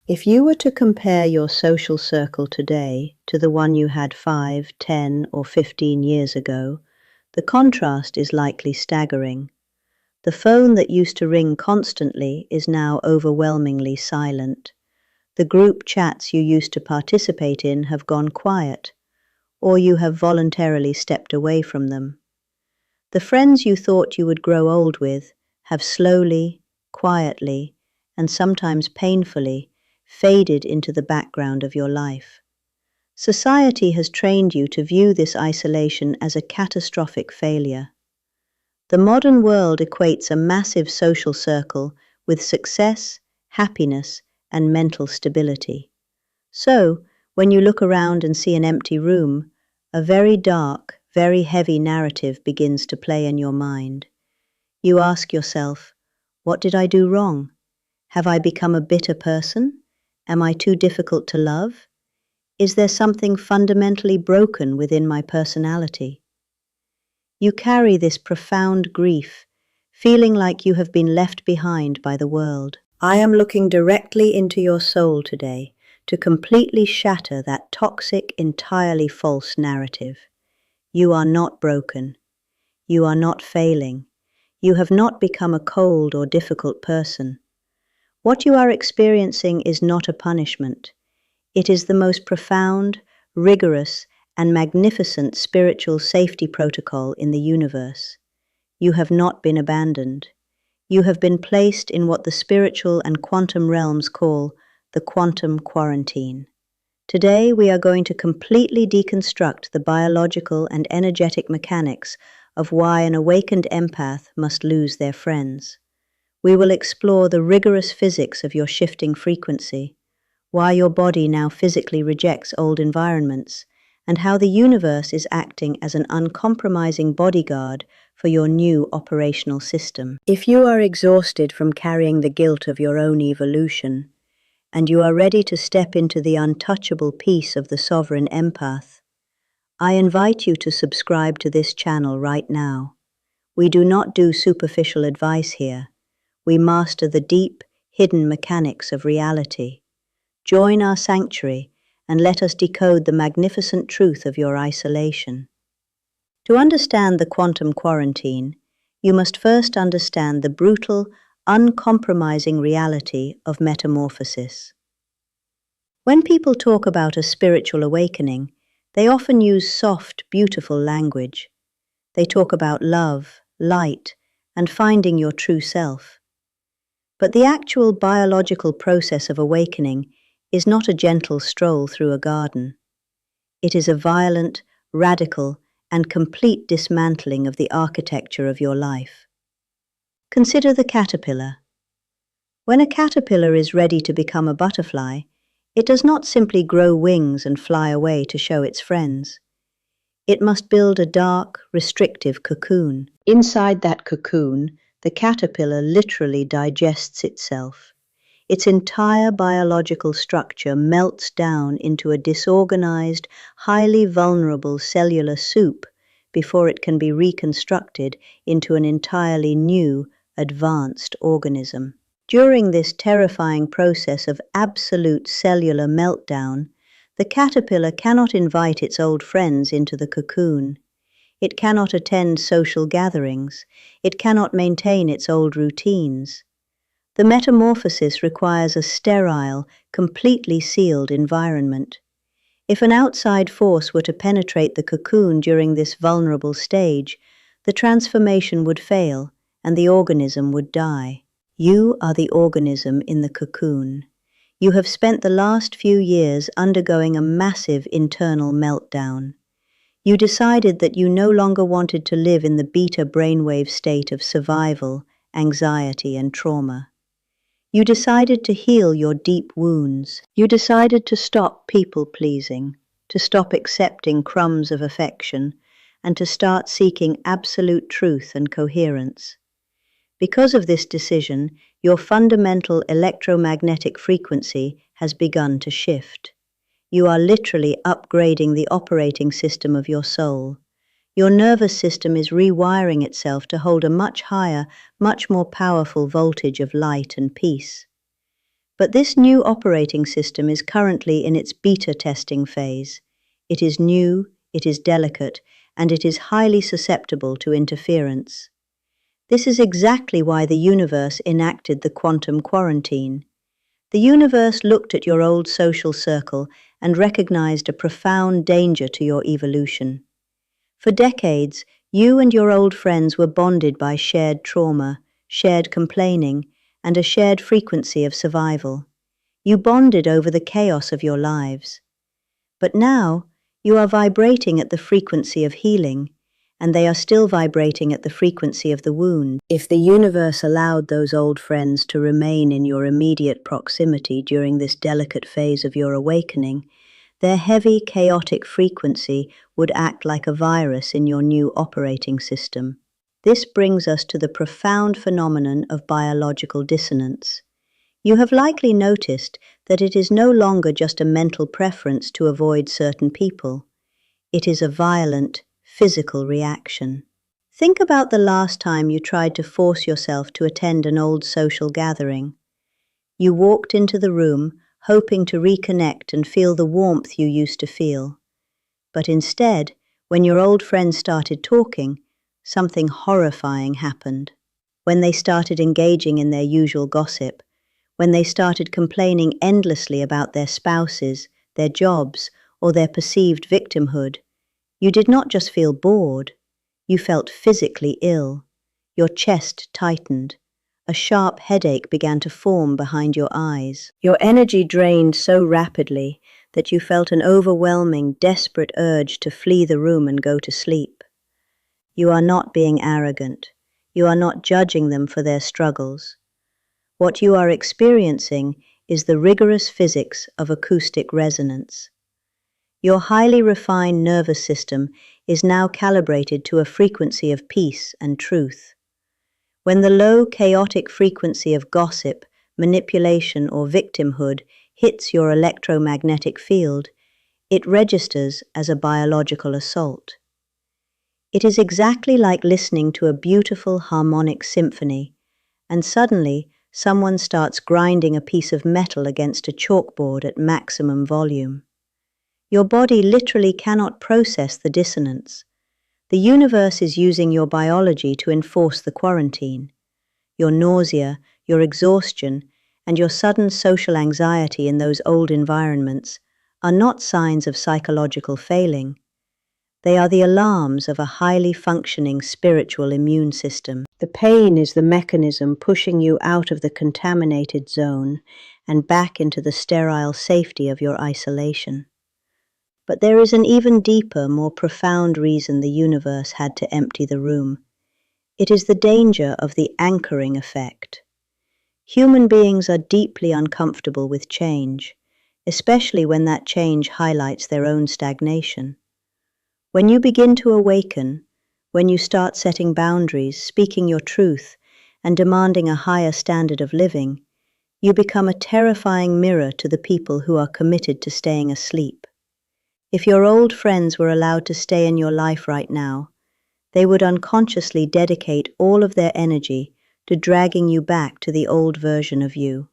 If you were to compare your social circle today to the one you had 5, 10, or 15 years ago, the contrast is likely staggering. The phone that used to ring constantly is now overwhelmingly silent. The group chats you used to participate in have gone quiet, or you have voluntarily stepped away from them. The friends you thought you would grow old with have slowly, quietly, and sometimes painfully faded into the background of your life. Society has trained you to view this isolation as a catastrophic failure. The modern world equates a massive social circle with success, happiness, and mental stability. So, when you look around and see an empty room, a very dark, very heavy narrative begins to play in your mind. You ask yourself, what did I do wrong? Have I become a bitter person? Am I too difficult to love? Is there something fundamentally broken within my personality? You carry this profound grief, feeling like you have been left behind by the world. I am looking directly into your soul today to completely shatter that toxic, entirely false narrative. You are not broken. You are not failing. You have not become a cold or difficult person. What you are experiencing is not a punishment. It is the most profound, rigorous, and magnificent spiritual safety protocol in the universe. You have not been abandoned. You have been placed in what the spiritual and quantum realms call the quantum quarantine. Today we are going to completely deconstruct the biological and energetic mechanics of why an awakened empath must lose their friends. We will explore the rigorous physics of your shifting frequency, why your body now physically rejects old environments, and how the universe is acting as an uncompromising bodyguard for your new operational system. If you are exhausted from carrying the guilt of your own evolution, and you are ready to step into the untouchable peace of the sovereign empath, I invite you to subscribe to this channel right now. We do not do superficial advice here. We master the deep, hidden mechanics of reality. Join our sanctuary and let us decode the magnificent truth of your isolation. To understand the quantum quarantine, you must first understand the brutal, uncompromising reality of metamorphosis. When people talk about a spiritual awakening, they often use soft, beautiful language. They talk about love, light, and finding your true self. But the actual biological process of awakening is not a gentle stroll through a garden. It is a violent, radical, and complete dismantling of the architecture of your life. Consider the caterpillar. When a caterpillar is ready to become a butterfly, it does not simply grow wings and fly away to show its friends. It must build a dark, restrictive cocoon. Inside that cocoon, the caterpillar literally digests itself. Its entire biological structure melts down into a disorganized, highly vulnerable cellular soup before it can be reconstructed into an entirely new, advanced organism. During this terrifying process of absolute cellular meltdown, the caterpillar cannot invite its old friends into the cocoon. It cannot attend social gatherings. It cannot maintain its old routines. The metamorphosis requires a sterile, completely sealed environment. If an outside force were to penetrate the cocoon during this vulnerable stage, the transformation would fail and the organism would die. You are the organism in the cocoon. You have spent the last few years undergoing a massive internal meltdown. You decided that you no longer wanted to live in the beta brainwave state of survival, anxiety, and trauma. You decided to heal your deep wounds. You decided to stop people-pleasing, to stop accepting crumbs of affection, and to start seeking absolute truth and coherence. Because of this decision, your fundamental electromagnetic frequency has begun to shift. You are literally upgrading the operating system of your soul. Your nervous system is rewiring itself to hold a much higher, much more powerful voltage of light and peace. But this new operating system is currently in its beta testing phase. It is new, it is delicate, and it is highly susceptible to interference. This is exactly why the universe enacted the quantum quarantine. The universe looked at your old social circle and recognized a profound danger to your evolution. For decades, you and your old friends were bonded by shared trauma, shared complaining, and a shared frequency of survival. You bonded over the chaos of your lives. But now, you are vibrating at the frequency of healing, and they are still vibrating at the frequency of the wound. If the universe allowed those old friends to remain in your immediate proximity during this delicate phase of your awakening, their heavy, chaotic frequency would act like a virus in your new operating system. This brings us to the profound phenomenon of biological dissonance. You have likely noticed that it is no longer just a mental preference to avoid certain people. It is a violent, physical reaction. Think about the last time you tried to force yourself to attend an old social gathering. You walked into the room, hoping to reconnect and feel the warmth you used to feel. But instead, when your old friends started talking, something horrifying happened. When they started engaging in their usual gossip, when they started complaining endlessly about their spouses, their jobs, or their perceived victimhood, you did not just feel bored, you felt physically ill. Your chest tightened. A sharp headache began to form behind your eyes. Your energy drained so rapidly that you felt an overwhelming, desperate urge to flee the room and go to sleep. You are not being arrogant. You are not judging them for their struggles. What you are experiencing is the rigorous physics of acoustic resonance. Your highly refined nervous system is now calibrated to a frequency of peace and truth. When the low, chaotic frequency of gossip, manipulation, or victimhood hits your electromagnetic field, it registers as a biological assault. It is exactly like listening to a beautiful harmonic symphony, and suddenly someone starts grinding a piece of metal against a chalkboard at maximum volume. Your body literally cannot process the dissonance. The universe is using your biology to enforce the quarantine. Your nausea, your exhaustion, and your sudden social anxiety in those old environments are not signs of psychological failing. They are the alarms of a highly functioning spiritual immune system. The pain is the mechanism pushing you out of the contaminated zone and back into the sterile safety of your isolation. But there is an even deeper, more profound reason the universe had to empty the room. It is the danger of the anchoring effect. Human beings are deeply uncomfortable with change, especially when that change highlights their own stagnation. When you begin to awaken, when you start setting boundaries, speaking your truth, and demanding a higher standard of living, you become a terrifying mirror to the people who are committed to staying asleep. If your old friends were allowed to stay in your life right now, they would unconsciously dedicate all of their energy to dragging you back to the old version of you.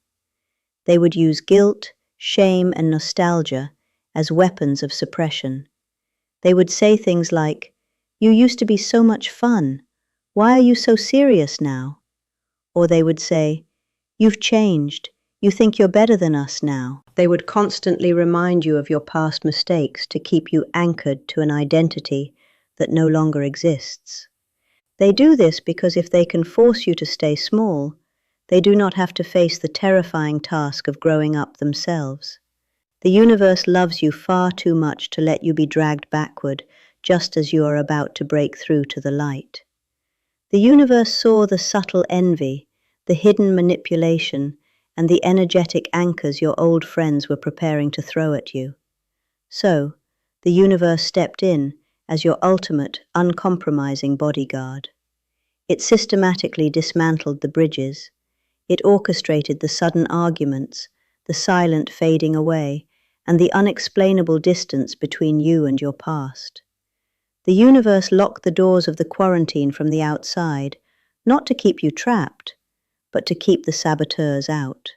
They would use guilt, shame, and nostalgia as weapons of suppression. They would say things like, "You used to be so much fun. Why are you so serious now?" Or they would say, "You've changed. You think you're better than us now." They would constantly remind you of your past mistakes to keep you anchored to an identity that no longer exists. They do this because if they can force you to stay small, they do not have to face the terrifying task of growing up themselves. The universe loves you far too much to let you be dragged backward just as you are about to break through to the light. The universe saw the subtle envy, the hidden manipulation, and the energetic anchors your old friends were preparing to throw at you. So, the universe stepped in as your ultimate, uncompromising bodyguard. It systematically dismantled the bridges. It orchestrated the sudden arguments, the silent fading away, and the unexplainable distance between you and your past. The universe locked the doors of the quarantine from the outside, not to keep you trapped, but to keep the saboteurs out.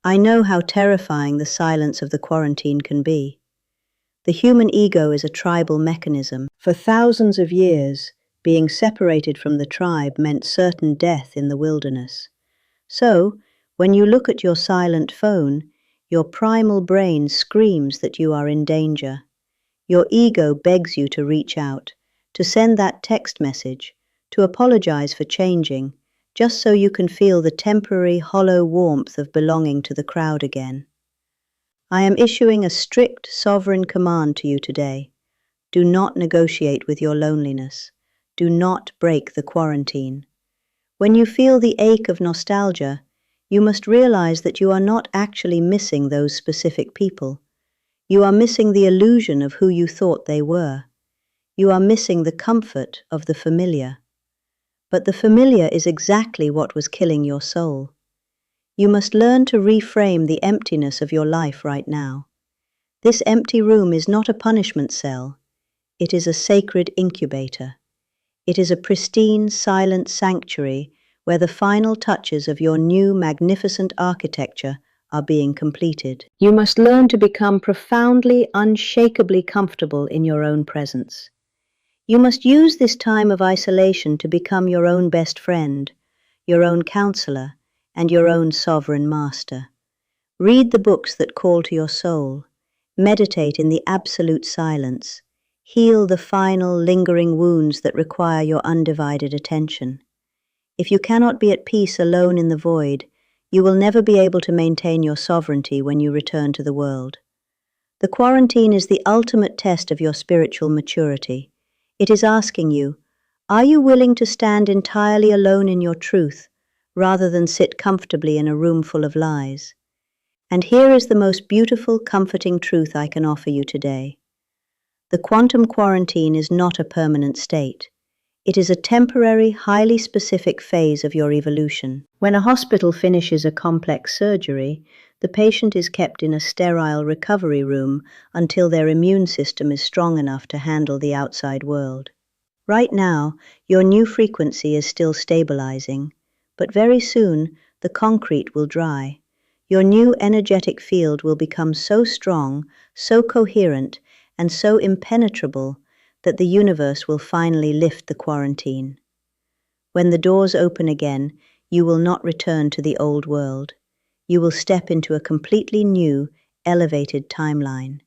I know how terrifying the silence of the quarantine can be. The human ego is a tribal mechanism. For thousands of years, being separated from the tribe meant certain death in the wilderness. So, when you look at your silent phone, your primal brain screams that you are in danger. Your ego begs you to reach out, to send that text message, to apologize for changing, just so you can feel the temporary, hollow warmth of belonging to the crowd again. I am issuing a strict, sovereign command to you today. Do not negotiate with your loneliness. Do not break the quarantine. When you feel the ache of nostalgia, you must realize that you are not actually missing those specific people. You are missing the illusion of who you thought they were. You are missing the comfort of the familiar. But the familiar is exactly what was killing your soul. You must learn to reframe the emptiness of your life right now. This empty room is not a punishment cell. It is a sacred incubator. It is a pristine, silent sanctuary where the final touches of your new, magnificent architecture are being completed. You must learn to become profoundly, unshakably comfortable in your own presence. You must use this time of isolation to become your own best friend, your own counselor, and your own sovereign master. Read the books that call to your soul. Meditate in the absolute silence. Heal the final, lingering wounds that require your undivided attention. If you cannot be at peace alone in the void, you will never be able to maintain your sovereignty when you return to the world. The quarantine is the ultimate test of your spiritual maturity. It is asking you, are you willing to stand entirely alone in your truth, rather than sit comfortably in a room full of lies? And here is the most beautiful, comforting truth I can offer you today. The quantum quarantine is not a permanent state. It is a temporary, highly specific phase of your evolution. When a hospital finishes a complex surgery, the patient is kept in a sterile recovery room until their immune system is strong enough to handle the outside world. Right now, your new frequency is still stabilizing, but very soon the concrete will dry. Your new energetic field will become so strong, so coherent, and so impenetrable that the universe will finally lift the quarantine. When the doors open again, you will not return to the old world. You will step into a completely new, elevated timeline.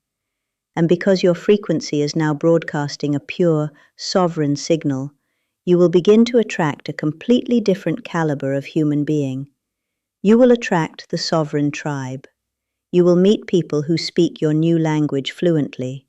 And because your frequency is now broadcasting a pure, sovereign signal, you will begin to attract a completely different caliber of human being. You will attract the sovereign tribe. You will meet people who speak your new language fluently.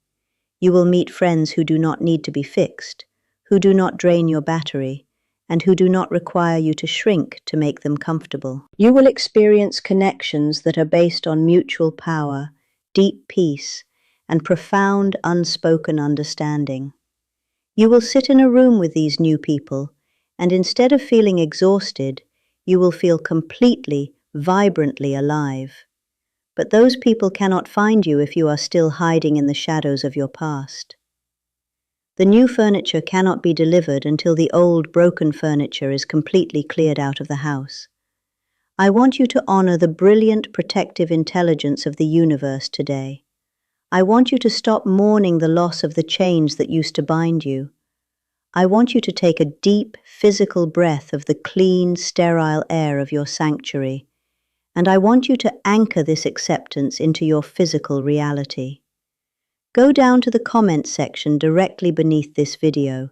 You will meet friends who do not need to be fixed, who do not drain your battery, and who do not require you to shrink to make them comfortable. You will experience connections that are based on mutual power, deep peace, and profound unspoken understanding. You will sit in a room with these new people, and instead of feeling exhausted, you will feel completely, vibrantly alive. But those people cannot find you if you are still hiding in the shadows of your past. The new furniture cannot be delivered until the old, broken furniture is completely cleared out of the house. I want you to honor the brilliant, protective intelligence of the universe today. I want you to stop mourning the loss of the chains that used to bind you. I want you to take a deep, physical breath of the clean, sterile air of your sanctuary, and I want you to anchor this acceptance into your physical reality. Go down to the comments section directly beneath this video.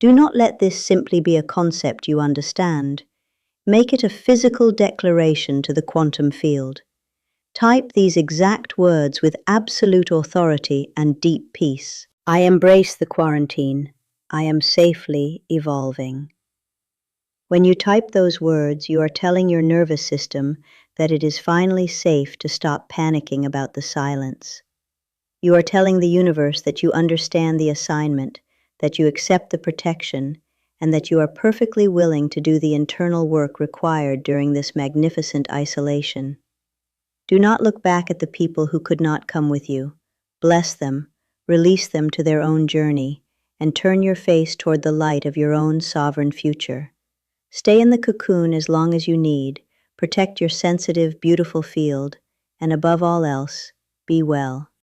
Do not let this simply be a concept you understand. Make it a physical declaration to the quantum field. Type these exact words with absolute authority and deep peace. I embrace the quarantine. I am safely evolving. When you type those words, you are telling your nervous system that it is finally safe to stop panicking about the silence. You are telling the universe that you understand the assignment, that you accept the protection, and that you are perfectly willing to do the internal work required during this magnificent isolation. Do not look back at the people who could not come with you. Bless them, release them to their own journey, and turn your face toward the light of your own sovereign future. Stay in the cocoon as long as you need, Protect your sensitive, beautiful field, and above all else, be well.